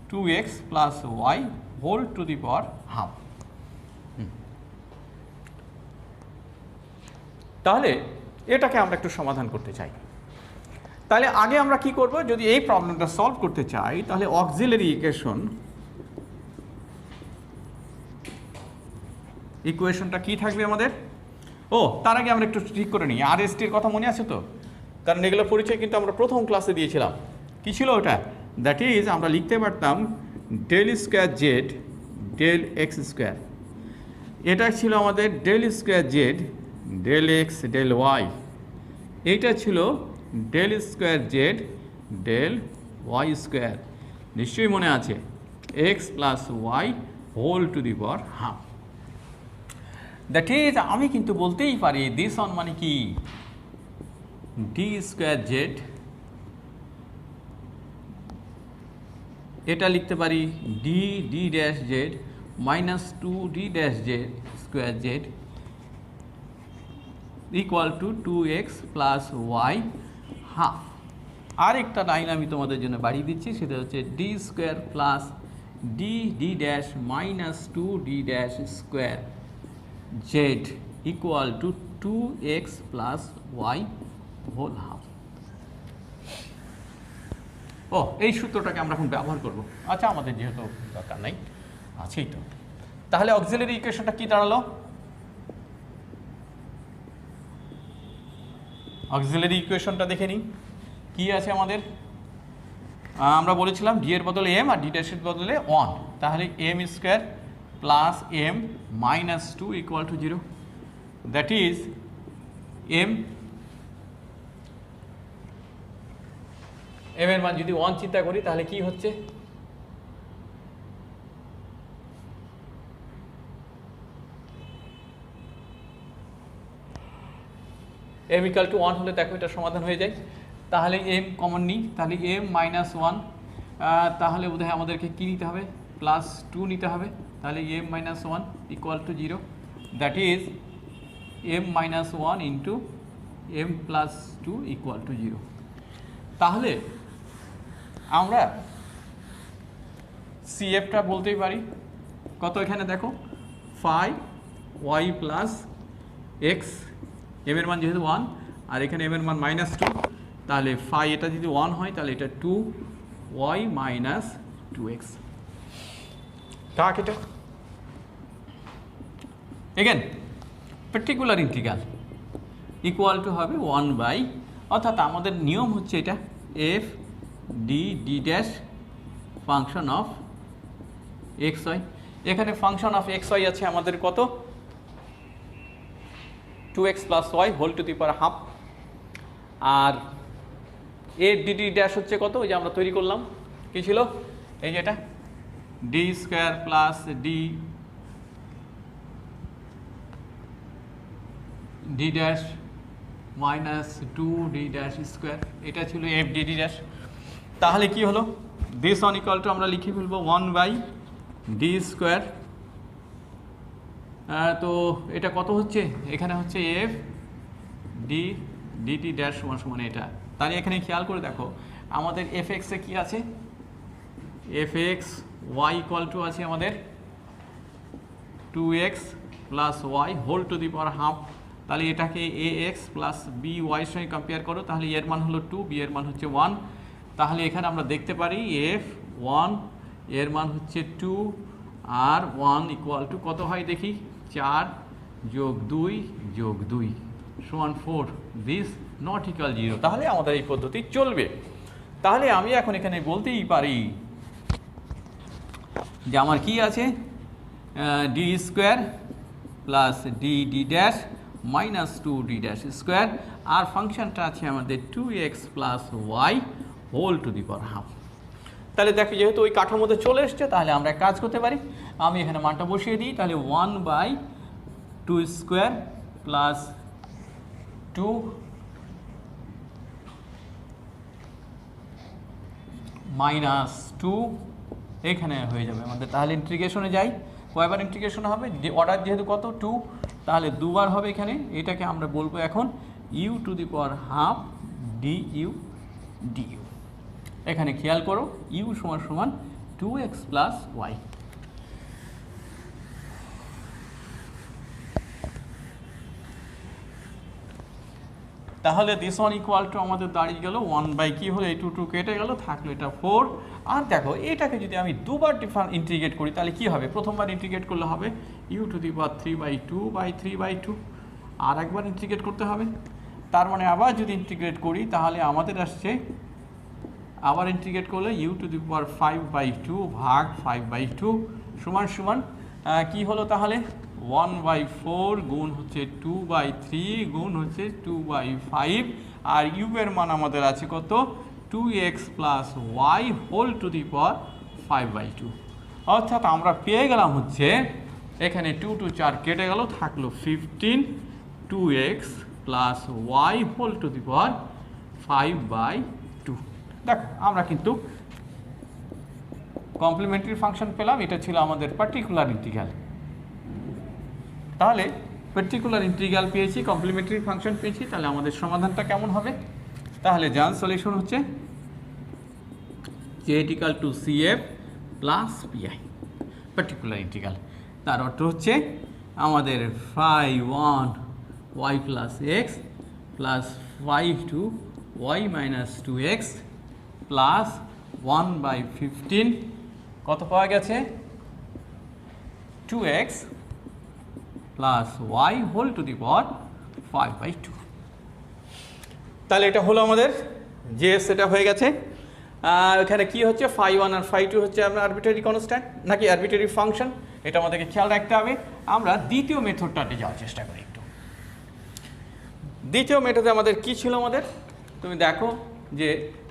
2x plus y whole to the power half. তাহলে এটাকে আমরা একটু সমাধান করতে চাই। তাহলে আগে আমরা কি করব, যদি এই প্রবলেমটা সলভ করতে চাই তাহলে অক্সিলারি ইকুয়েশনটা কি থাকবে আমাদের, ও তার আগে আমরা একটু ঠিক করে নিই আর এস টির কথা মনে আছে তো, কারণ এগুলোর পরিচয় কিন্তু আমরা প্রথম ক্লাসে দিয়েছিলাম। কি ছিল ওটা, দ্যাট ইজ আমরা লিখতে পারতাম del square Z del x square, এটা ছিল আমাদের del square Z del x del y, এইটা ছিল del square Z del y square, নিশ্চয়ই মনে আছে, x plus y whole to the power half. That is আমি কিন্তু বলতেই পারি দিস অন মানে কি ডি স্কোয়ার জেড, এটা লিখতে পারি d D dash z minus 2d dash z square Z equal to 2x plus y half. আরেকটা লাইন আমি তোমাদের জন্য বাড়িয়ে দিচ্ছি, সেটা হচ্ছে d square plus D dash minus 2d dash square Z equal to 2x plus y whole half. ও, এই সূত্রটাকে আমরা এখন ব্যবহার করব। আচ্ছা, আমাদের যেহেতু দরকার নাই, আছেই তো। তাহলে অক্সিলারি ইকুয়েশনটা কি দাঁড়ালো? অক্সিলারি ইকুয়েশনটা দেখে নিই কি আছে আমাদের। আমরা বলেছিলাম ডি এর বদলে এম আর ডি ড্যাশের বদলে 1, তাহলে m square plus m minus 2 equal to 0। That is m এর মান যদি 1 চিন্তা করি তাহলে কি হচ্ছে, এম ইকাল টু 1 হলে দেখো এটা সমাধান হয়ে যায়। তাহলে এম কমন নিই, তাহলে এম মাইনাস 1, তাহলে বোধহয় আমাদেরকে কী নিতে হবে, প্লাস 2 নিতে হবে। তাহলে m minus 1 equal to 0, that is m minus 1 into m plus 2 equal to 0। তাহলে আমরা সিএফটা বলতেই পারি কত, এখানে দেখো 5y প্লাস এক্স, এম এর মান যেহেতু 1 আর এখানে এম এর মান মাইনাস 2, তাহলে 5 এটা যদি 1 হয় তাহলে এটা 2y মাইনাস 2x। কাক এটা again particular integral equal to হবে 1 বাই, অর্থাৎ আমাদের নিয়ম হচ্ছে এটা f d dash function of x y. এখানে ফাংশন অফ এক্স ওয়াই আছে আমাদের কত, 2x plus y whole to the power half, আর এ ডি ড্যাশ হচ্ছে কত, ওই যে আমরা তৈরি করলাম কি ছিল, এই যে এটা D square plus D dash minus 2d dash square, এটা ছিল এফ ডি ড্যাশ। তাহলে কি হলো, দিস অন ইকুয়াল টু আমরা লিখে ফেলবো 1 বাই ডি স্কোয়ার। তো এটা কত হচ্ছে, এখানে হচ্ছে এফ ডি ডিটি ড্যাশ সমান সমান এটা। তাহলে এখানে খেয়াল করে দেখো আমাদের এফ এক্সে কী আছে, f x y equal to আছে আমাদের 2x plus y whole to the power half. তাহলে এটাকে এ এক্স প্লাস বি ওয়াইয়ের সঙ্গে কম্পেয়ার করো, তাহলে এর মান হলো 2, বি এর মান হচ্ছে 1। তাহলে এখানে আমরা দেখতে পারি এফ 1 এর মান হচ্ছে 2 আর 1 ইকুয়াল টু কত হয় দেখি, 4 যোগ 2 যোগ 2 সমান 4, দিস নট ইকুয়াল 0। তাহলে আমাদের এই পদ্ধতি চলবে। তাহলে আমি এখন এখানে বলতেই পারি যে আমার কি আছে, d square plus D dash minus 2d dash square, আর ফাংশনটা আছে আমাদের 2x plus y whole to the power half. তাহলে দেখো যেহেতু ওই কাঠামোতে চলে এসছে, তাহলে আমরা কাজ করতে পারি, আমি এখানে মানটা বসিয়ে দিই। তাহলে 1 বাই 2 স্কোয়ার প্লাস 2 মাইনাস 2 এখানে হয়ে যাবে আমাদের। তাহলে ইন্টিগ্রেশনে যাই, কয়বার ইন্টিগ্রেশন হবে, যে অর্ডার যেহেতু কত 2, তাহলে দুবার হবে এখানে। এটাকে আমরা বলবো এখন u to the power half d u d u. এখানে খেয়াল করো ইউ সমান সমান 2x প্লাস ওয়াই। তাহলে দিস ওয়ান ইকুয়াল টু আমাদের দাঁড়িয়ে গেল 1 বাই কি হলো, এই 2 কেটে গেল, থাকলো এটা 4। আর দেখো এটাকে যদি আমি দুবার ইন্টিগ্রেট করি তাহলে কি হবে, প্রথমবার ইন্টিগ্রেট করলে হবে u to the power 3/2 by 3/2, আর একবার ইন্টিগ্রেট করতে হবে। তার মানে আবার যদি ইন্টিগ্রেট করি তাহলে আমাদের আসছে, আবার ইন্টিগ্রেট করলে ইউ টু দি পাওয়ার 5/2 ভাগ 5/2 সমান সমান কি হলো তাহলে 1/4 গুণ হচ্ছে 2/3 গুণ হচ্ছে 2/5, আর ইউ এর মান আমাদের আছে কত, 2x plus y whole to the power 5/2। অর্থাৎ আমরা পেয়ে গেলাম হচ্ছে এখানে 2 2 4 কেটে গেল, থাকলো 15 2x plus y whole to the power 5/2। দেখো আমরা কিন্তু কমপ্লিমেন্টারি ফাংশন পেলাম, এটা ছিল আমাদের পার্টিকুলার ইন্টিগ্রাল। তাহলে পার্টিকুলার ইন্টিগ্রাল পেয়েছি, কমপ্লিমেন্টারি ফাংশন পেয়েছি, তাহলে আমাদের সমাধানটা কেমন হবে? তাহলে জান সলিউশন হচ্ছে j = CF plus PI particular integral. তার অর্থ হচ্ছে আমাদের phi1 y plus x plus phi2 y minus 2x plus 1/15 কত পাওয়া গেছে? 2x plus y whole to the power 5/2। তাহলে এটা হলো আমাদের জেএস, এটা হয়ে গেছে। এখানে কি হচ্ছে? phi1 আর phi2 হচ্ছে আপনার আরবিটারি কনস্ট্যান্ট নাকি আরবিটারি ফাংশন, এটা আমাদেরকে খেয়াল রাখতে হবে। আমরা দ্বিতীয় মেথডটাতে যাওয়ার চেষ্টা করি একটু। দ্বিতীয় মেথডে আমাদের কি ছিল? আমাদের তুমি দেখো যে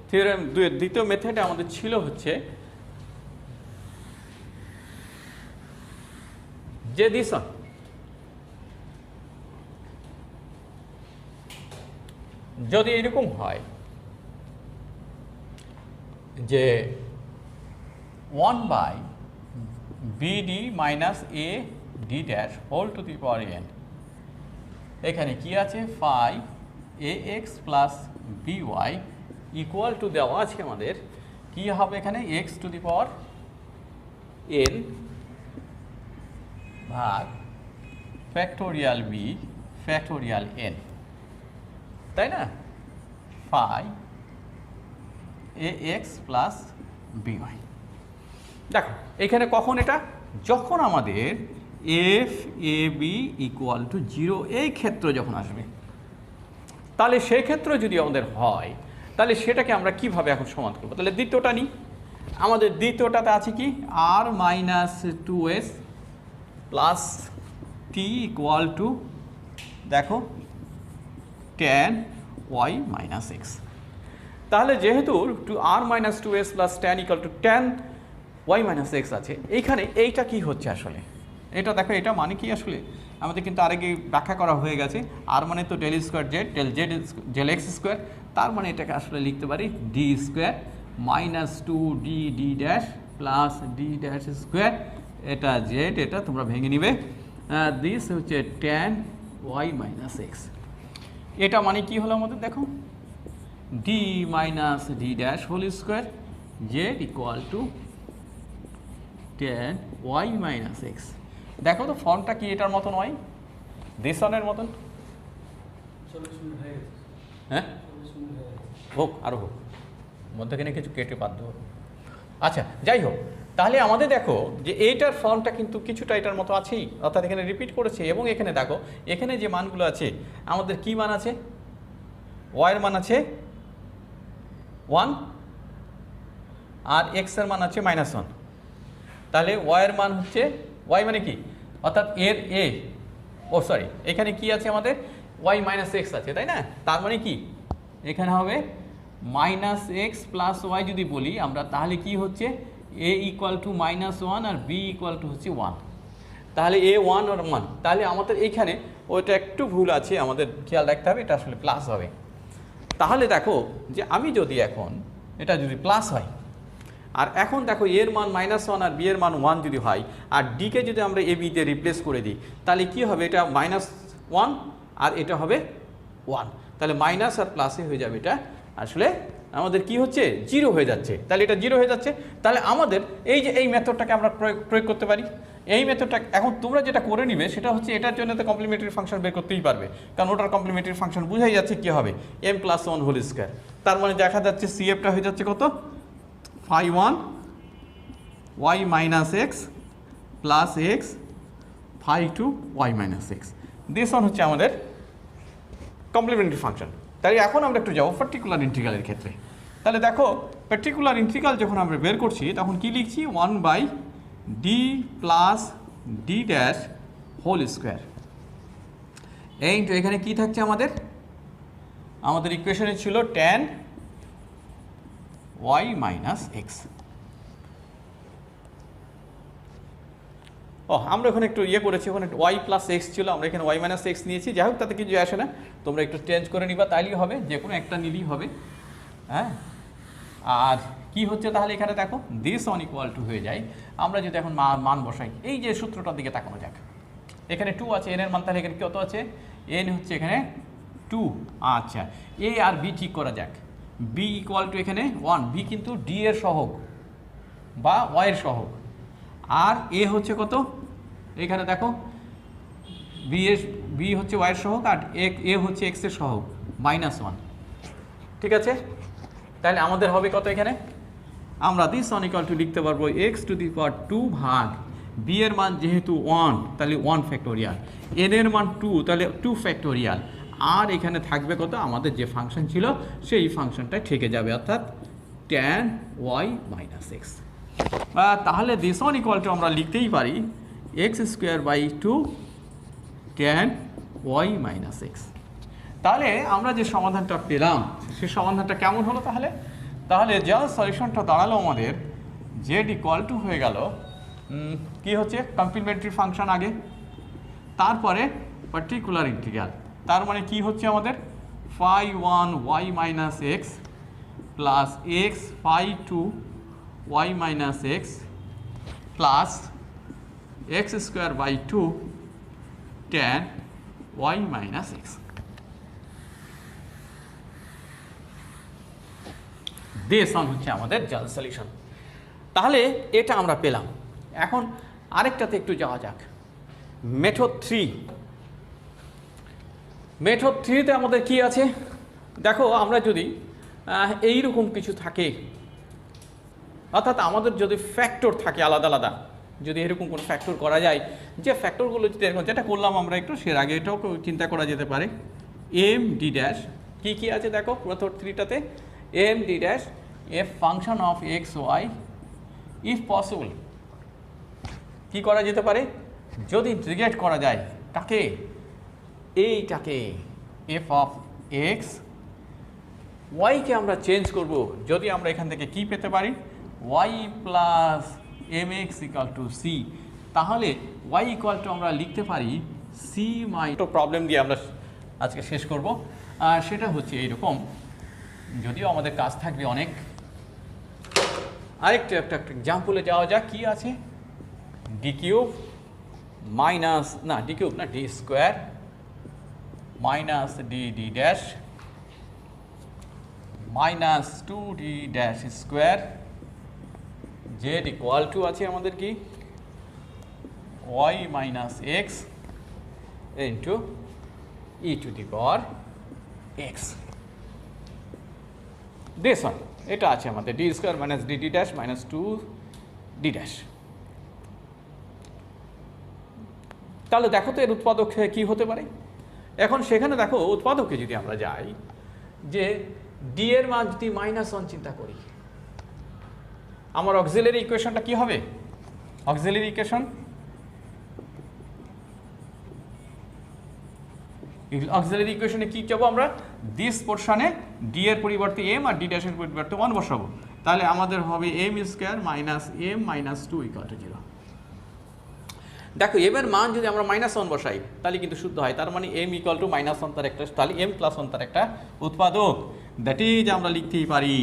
থিওরেম দ্বিতীয় মেথডে আমাদের ছিল হচ্ছে যে দিস যদি এরকম হয় যে 1/BD minus AD dash whole to the power n, এখানে কি আছে? phi AX plus BY equal to দেওয়া আছে আমাদের কি হবে এখানে? x to the power n ভাগ ফ্যাক্টোরিয়াল b ফ্যাক্টোরিয়াল n, তাই না? phi AX plus BY। দেখো এখানে কখন এটা? যখন আমাদের FAB ইকুয়াল টু 0 এই ক্ষেত্র যখন আসবে, তাহলে সেই ক্ষেত্রে যদি আমাদের হয় তাহলে সেটাকে আমরা কিভাবে এখন সমাধান করবো? তাহলে দ্বিতীয়টা নিই। আমাদের দ্বিতীয়টাতে আছে কি? r minus 2s plus t equal to দেখো tan y মাইনাস x। তাহলে যেহেতু r minus 2s plus tan equal to tan y minus x আছে, এইখানে এইটা কি হচ্ছে আসলে? এটা দেখো, এটা মানে কি আসলে? আমাদের কিন্তু আরেকে ব্যাখ্যা করা হয়ে গেছে। আর মানে তো del square Z, del x square, তার মানে এটাকে আসলে লিখতে পারি D square minus 2d d dash plus D dash square, এটা জেড, এটা তোমরা ভেঙে নিবে। দিস হচ্ছে tan y মাইনাস এক্স। এটা মানে কি হলো আমাদের? দেখো D minus D dash whole square Z equal to tan y minus X. দেখো তো ফর্মটা কি এটার মতন হয়? দেশনের মতন। হ্যাঁ হোক, আরও হোক, মধ্যখানে কিছু কেটে বাধ্য হোক। আচ্ছা যাই হোক, তাহলে আমাদের দেখো যে এইটার ফর্মটা কিন্তু কিছুটা এটার মতো আছেই, অর্থাৎ এখানে রিপিট করেছে। এবং এখানে দেখো এখানে যে মানগুলো আছে আমাদের কি মান আছে? ওয়াইয়ের মান আছে 1 আর এক্সের মান আছে -1। তাহলে ওয়াইয়ের মান হচ্ছে ওয়াই মানে কি? অর্থাৎ এর এখানে কি আছে আমাদের? ওয়াই মাইনাস এক্স আছে, তাই না? তার মানে কি এখানে হবে মাইনাস এক্স প্লাস ওয়াই যদি বলি আমরা, তাহলে কি হচ্ছে? এ ইকুয়াল টু -1 আর বি ইকুয়াল টু হচ্ছে 1। তাহলে এ 1 আর 1, তাহলে আমাদের এইখানে ওইটা একটু ভুল আছে, আমাদের খেয়াল রাখতে হবে, এটা আসলে প্লাস হবে। তাহলে দেখো যে আমি যদি এখন এটা যদি প্লাস হয়, আর এখন দেখো এর মান -1 আর বি এর মান 1 যদি হয়, আর ডিকে যদি আমরা এ বিতে রিপ্লেস করে দিই, তাহলে কি হবে? এটা -1 আর এটা হবে 1, তাহলে মাইনাস আর প্লাসে হয়ে যাবে। এটা আসলে আমাদের কি হচ্ছে? 0 হয়ে যাচ্ছে। তাহলে এটা 0 হয়ে যাচ্ছে। তাহলে আমাদের এই যে এই মেথডটাকে আমরা প্রয়োগ করতে পারি। এই মেথডটা এখন তোমরা যেটা করে নিবে সেটা হচ্ছে এটার জন্য তো কমপ্লিমেন্টারি ফাংশন বের করতেই পারবে, কারণ ওটার কমপ্লিমেন্টারি ফাংশন বুঝাই যাচ্ছে কি হবে? m+1 whole square. তার মানে দেখা যাচ্ছে CF-টা হয়ে যাচ্ছে কত? phi1 y minus X plus x phi2 y minus X. This one হচ্ছে আমাদের কমপ্লিমেন্টারি ফাংশন। তাই এখন আমরা একটু যাবো পার্টিকুলার ইন্টিগ্রালের ক্ষেত্রে। তাহলে দেখো পার্টিকুলার ইন্টিগ্রাল যখন আমরা বের করছি তখন কি লিখছি? 1/d plus D dash whole square. এই তো এখানে কি থাকছে আমাদের? আমাদের ইকুয়েশনে ছিল tan y মাইনাস এক্স। আমরা ওখানে একটু করেছি, ওখানে ওয়াই প্লাস এক্স ছিল, আমরা এখানে ওয়াই মাইনাস এক্স নিয়েছি। যাই হোক, তাতে কিছু আসে না, তোমরা একটু চেঞ্জ করে নিবা, তাইলেই হবে, যে কোনো একটা নিলেই হবে। হ্যাঁ, আর কি হচ্ছে তাহলে এখানে দেখো দিস অন ইকুয়াল টু হয়ে যায়। আমরা যদি এখন মান বসাই, এই যে সূত্রটার দিকে তাকানো যাক, এখানে 2 আছে, এন এর মান তাহলে এখানে কত আছে, এন হচ্ছে এখানে 2। আচ্ছা, এ আর বি ঠিক করা যাক। বি ইকুয়াল টু এখানে 1, বি কিন্তু ডি এর সহগ বা ওয়াই এর সহগ, আর এ হচ্ছে কত, এখানে দেখো বি হচ্ছে ওয়াই এর সহগ আর এ হচ্ছে এক্স এর সহগ -1। ঠিক আছে, তাহলে আমাদের হবে কত এখানে, আমরা দিস ওয়ান ইকুয়াল টু লিখতে পারবো এক্স টু দি পাওয়ার 2 ভাগ বি এর মান যেহেতু 1 তাহলে 1 ফ্যাক্টোরিয়াল, এন এর মান 2 তাহলে 2 ফ্যাক্টোরিয়াল, আর এখানে থাকবে কত, আমাদের যে ফাংশন ছিল সেই ফাংশনটাই থেকে যাবে, অর্থাৎ tan y মাইনাস এক্স। তাহলে দিস ওয়ান ইকুয়াল টু আমরা লিখতেই পারি X square by 2 tan y minus X. তাহলে আমরা যে সমাধানটা পেলাম সেই সমাধানটা কেমন হলো, তাহলে যা সলিউশনটা দাঁড়ালো আমাদের জেড ইকুয়াল টু হয়ে গেল কি হচ্ছে কমপ্লিমেন্টারি ফাংশন আগে, তারপরে পার্টিকুলার ইন্টিগ্রাল, তার মানে কি হচ্ছে আমাদের phi 1 y minus X plus X phi 2 y minus X plus X square by 2 tan y minus X. This one হচ্ছে আমাদের জাল সলিউশন। তাহলে এটা আমরা পেলাম। এখন আরেকটাতে একটু যাওয়া যাক, মেথড 3। মেথড 3তে আমাদের কি আছে দেখো, আমরা যদি এইরকম কিছু থাকে, অর্থাৎ আমাদের যদি ফ্যাক্টর থাকে আলাদা আলাদা, যদি এরকম কোনো ফ্যাক্টর করা যায়, যে ফ্যাক্টরগুলো যদি এরকম যেটা করলাম আমরা একটু সের আগে, এটাও চিন্তা করা যেতে পারে, এম ডি ড্যাশ কী কী আছে দেখো মেথড 3টাতে, m d dash f function of x y if possible. কী করা যেতে পারে, যদি ইন্টিগ্রেট করা যায় কাকে, এইটাকে এফ অফ এক্স, ওয়াইকে আমরা চেঞ্জ করব, যদি আমরা এখান থেকে কি পেতে পারি, Y plus M x equal to C, তাহলে ওয়াই ইকুয়াল টু আমরা লিখতে পারি সি মাই, তো প্রবলেম দিয়ে আমরা আজকে শেষ করব। আর সেটা হচ্ছে এইরকম, যদিও আমাদের কাজ থাকবে অনেক। আরেকটা একটা এক্সাম্পলে যাওয়া যাক, কি আছে, ডি কিউব মাইনাস না ডি কিউব না D square minus D D dash minus 2d dash square Z equal to আছে আমাদের কি y minus X into E to the power x. This one, এটা আছে আমাদের D square minus D D dash minus 2d dash. তাহলে দেখো তো এর উৎপাদক কি হতে পারে। এখন সেখানে দেখো উৎপাদকে যদি আমরা যাই, যে ডি এর মান যদি -1 চিন্তা করি, আমার অক্সিলারি ইকুয়েশনটা কি হবে, অক্সিলারি ইকুয়েশন অক্সিলারি ইকুয়েশনে কি চাবো আমরা, দিস পোর্শনে ডি এর পরিবর্তে এম আর ডি ড্যাশের পরিবর্তে 1 বসাবো, তাহলে আমাদের হবে M square minus M minus 2 equal to 0। দেখো এম এর মান যদি আমরা -1 বসাই তাহলে কিন্তু শুদ্ধ হয়, তার মানে এম ইকুয়াল টু -1 তার একটা, তাহলে এম প্লাস 1 তার একটা উৎপাদক, দ্যাট ইজ আমরা লিখতেই পারি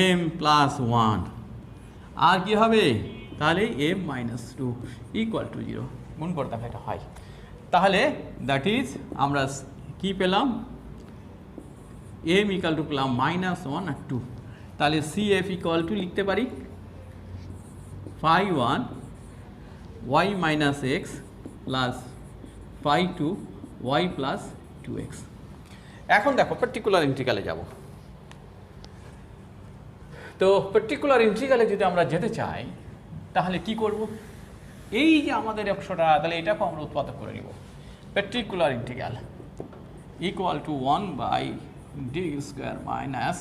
এম প্লাস 1, আর কি হবে তাহলে এম মাইনাস 2 ইকুয়াল টু 0, গুণ করে দেখো এটা হয়। তাহলে দ্যাট ইজ আমরা কি পেলাম, এম ইকুয়াল টু পেলাম -1 আর 2, তাহলে সি এফ ইকুয়াল টু লিখতে পারি phi 1 y minus X plus phi 2 y plus 2x। এখন দেখো পার্টিকুলার ইন্টিগ্রালে যাব, তো পার্টিকুলার ইন্টিগ্রালে যদি আমরা যেতে চাই তাহলে কি করব, এই যে আমাদের অংশটা, তাহলে এটাকে আমরা উৎপাদক করে নিব, particular integral equal to 1 by D square minus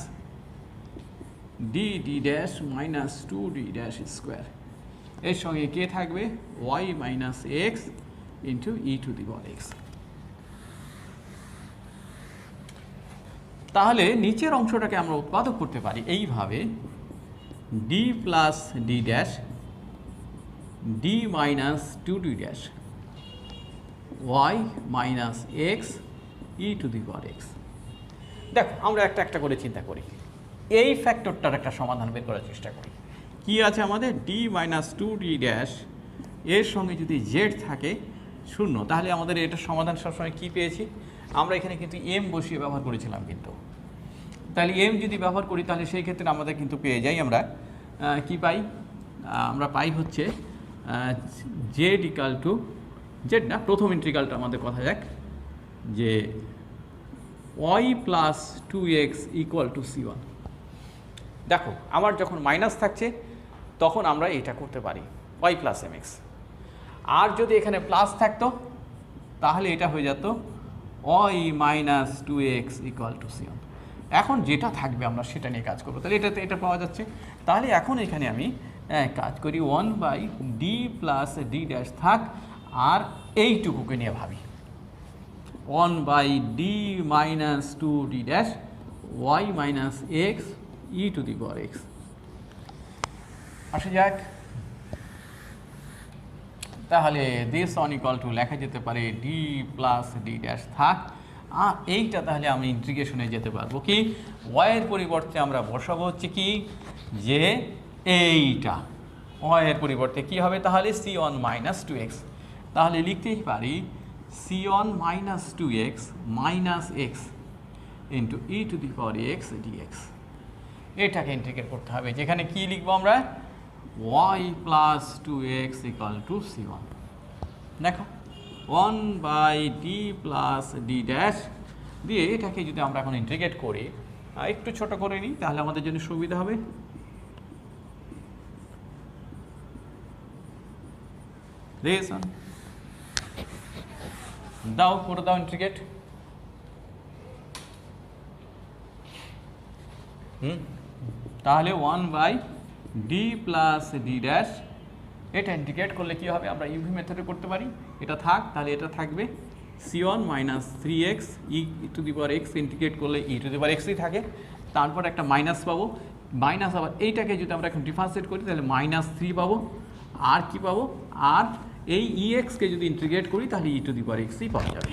D D dash minus 2d dash square, এর সঙ্গে কে থাকবে y minus X into E to the power X. তাহলে নিচের অংশটাকে আমরা উৎপাদক করতে পারি এইভাবে, D plus D dash D minus 2d dash Y minus X E to the power X. দেখো আমরা একটা একটা করে চিন্তা করি, এই ফ্যাক্টরটার একটা সমাধান বের করার চেষ্টা করি। কি আছে আমাদের, ডি মাইনাস 2d ড্যাশ এর সঙ্গে যদি জেড থাকে 0, তাহলে আমাদের এটার সমাধান সবসময় কী পেয়েছি, আমরা এখানে কিন্তু এম বসিয়ে ব্যবহার করেছিলাম কিন্তু। তাহলে এম যদি ব্যবহার করি তাহলে সেই ক্ষেত্রে আমাদের কিন্তু পেয়ে যাই আমরা কি পাই, আমরা পাই হচ্ছে জেড ইকাল টু জেড না, প্রথম ইন্টিগ্রালটা আমাদের কথা যাক, যে Y plus 2x equal to c1। দেখো আমার যখন মাইনাস থাকছে তখন আমরা এটা করতে পারি ওয়াই প্লাস mx, আর যদি এখানে প্লাস থাকতো তাহলে এটা হয়ে যেত Y minus 2x equal to c1। এখন যেটা থাকবে আমরা সেটা নিয়ে কাজ করবো। তাহলে এটা পাওয়া যাচ্ছে। তাহলে এখন এখানে আমি কাজ করি 1/d প্লাস d ড্যাশ থাক, আর এইটুকুকে নিয়ে ভাবি 1/d minus 2d dash y minus x e two the power x। আসা যাক, তাহলে দিস ওয়ান ইকুয়াল টু লেখা যেতে পারে d প্লাস d ড্যাশ থাক, আর এইটা তাহলে আমি ইন্টিগ্রেশনে যেতে পারবো কি, ওয়াইয়ের পরিবর্তে আমরা বসাবো হচ্ছে কি, যে এইটা ওয়াইয়ের পরিবর্তে কি হবে তাহলে c1 মাইনাস 2x। তাহলে লিখতেই পারি c1 minus 2x minus x into E to the power x dx। এটাকে ইন্টিগ্রেট করতে হবে, যেখানে কি লিখবো আমরা, y plus 2x equal to c1। দেখো 1/d প্লাস d ড্যাশ দিয়ে এটাকে যদি আমরা এখন ইন্টিগ্রেট করি, একটু ছোট করে নিই তাহলে আমাদের জন্য সুবিধা হবে। দাও করে দাও ইন্টিগ্রেট। তাহলে 1/d প্লাস d ড্যাশ, এটা ইন্টিগ্রেট করলে কি হবে, আমরা ইউভি মেথডে করতে পারি, এটা থাক, তাহলে এটা থাকবে c1 minus 3x E to the power x, integrate করলে ই টু দি পাওয়ার xই থাকে, তারপর একটা মাইনাস পাবো, মাইনাস আবার এইটাকে যদি আমরা এখন ডিফারেন্সিয়েট করি তাহলে মাইনাস 3 পাবো, আর কি পাবো, আর এই কে যদি ইন্টিগ্রেট করি তাহলে ই টু দি পাওয়ার xই পাওয়া যাবে।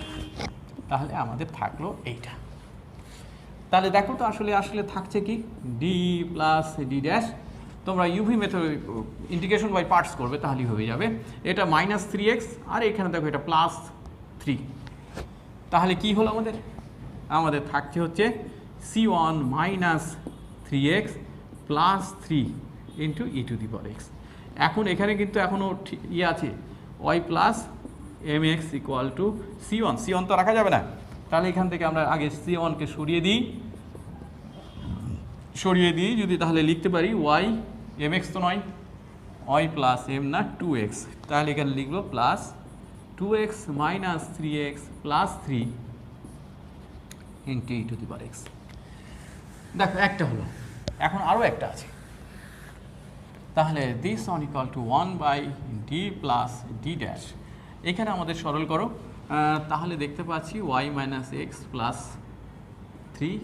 তাহলে আমাদের থাকলো এইটা। তাহলে দেখো তো আসলে থাকছে কি, d প্লাস d ড্যাশ, তোমরা UV method integration by parts করবে তাহলেই হয়ে যাবে। এটা মাইনাস 3x, আর এখানে দেখো এটা প্লাস 3। তাহলে কি হলো আমাদের থাকছে হচ্ছে c1 minus 3x plus 3 into E to the power x। এখন এখানে কিন্তু এখনও ইয়ে আছে, y plus mx equal two c1 তো রাখা যাবে না, তাহলে এখান থেকে আমরা আগে c1কে সরিয়ে দিই যদি, তাহলে লিখতে পারি y mx তো নয়, y প্লাস m না 2x, তাহলে এখানে লিখবো plus 2x minus 3x plus 3 into E to the power x। দেখো একটা হলো, এখন আরও একটা আছে, তাহলে this one equal two 1/d plus d dash, এখানে আমাদের সরল করো, তাহলে দেখতে পাচ্ছি y minus X plus 3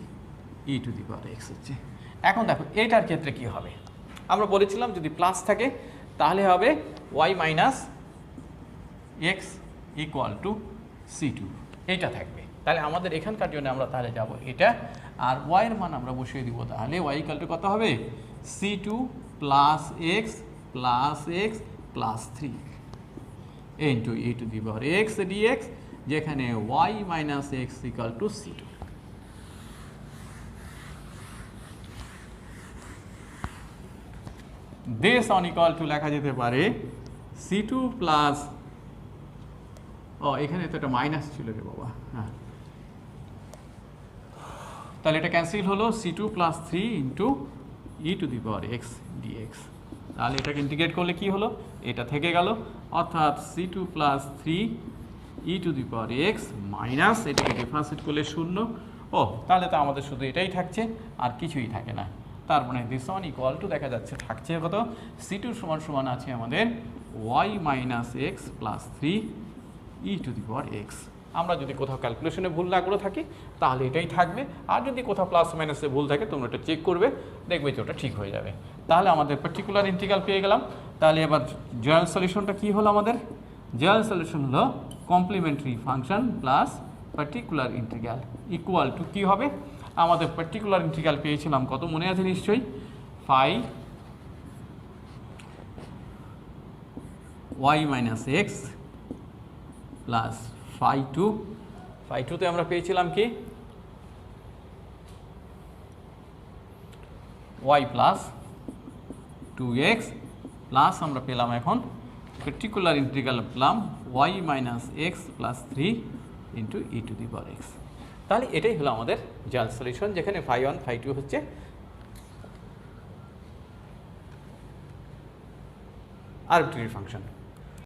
E to the power x হচ্ছে। এখন দেখো এটার ক্ষেত্রে কি হবে, আমরা বলেছিলাম যদি প্লাস থাকে তাহলে হবে y minus x equal two c2, এইটা থাকবে। তাহলে আমাদের এখানকার জন্য আমরা তাহলে যাব এটা, আর y এর মান আমরা বসিয়ে দিব, তাহলে y ইকুয়াল টু কত হবে, c2 plus x plus 3 into E to the power x dx, যেখানে y minus x equal two c2। This on equal to লেখা যেতে পারে c2 প্লাস, এখানে তো একটা মাইনাস ছিল রে বাবা, হ্যাঁ, তাহলে এটা ক্যান্সেল হলো, c2 plus 3 into E to the power x dx। তাহলে এটাকে ইন্টিগ্রেট করলে কি হলো, এটা থেকে গেল, অর্থাৎ c2 plus 3 E to the power x minus, এটাকে ডিফারেন্সিয়েট করলে 0। তাহলে তো আমাদের শুধু এটাই থাকছে, আর কিছুই থাকে না। তার মানে দিস ওয়ান ইকুয়াল টু দেখা যাচ্ছে থাকছে কত, c2 সমান আছে আমাদের y minus X plus 3 E to the power x। আমরা যদি কোথাও ক্যালকুলেশনে ভুল না করে থাকি তাহলে এটাই থাকবে, আর যদি কোথাও প্লাস মাইনাসে ভুল থাকে তোমরা এটা চেক করবে, দেখবে যে ওটা ঠিক হয়ে যাবে। তাহলে আমাদের পার্টিকুলার ইন্টিগ্রাল পেয়ে গেলাম। তাহলে এবার জেনারেল সলিউশনটা কী হলো, আমাদের জেনারেল সলিউশন হলো complementary function plus particular integral equal to কী হবে, আমাদের পার্টিকুলার ইন্টিগ্রাল পেয়েছিলাম কত মনে আছে নিশ্চয়ই, 5 Y minus X plus phi two, phi টুতে আমরা পেয়েছিলাম কি ওয়াই প্লাস 2x প্লাস আমরা পেলাম এখন পার্টিকুলার ইন্টিগ্রাল পেলাম Y minus X plus 3 into E to the power X. তাহলে এটাই হলো আমাদের জাল সলিউশন, যেখানে ফাই ওয়ান ফাই টু হচ্ছে আরবিট্রারি ফাংশন।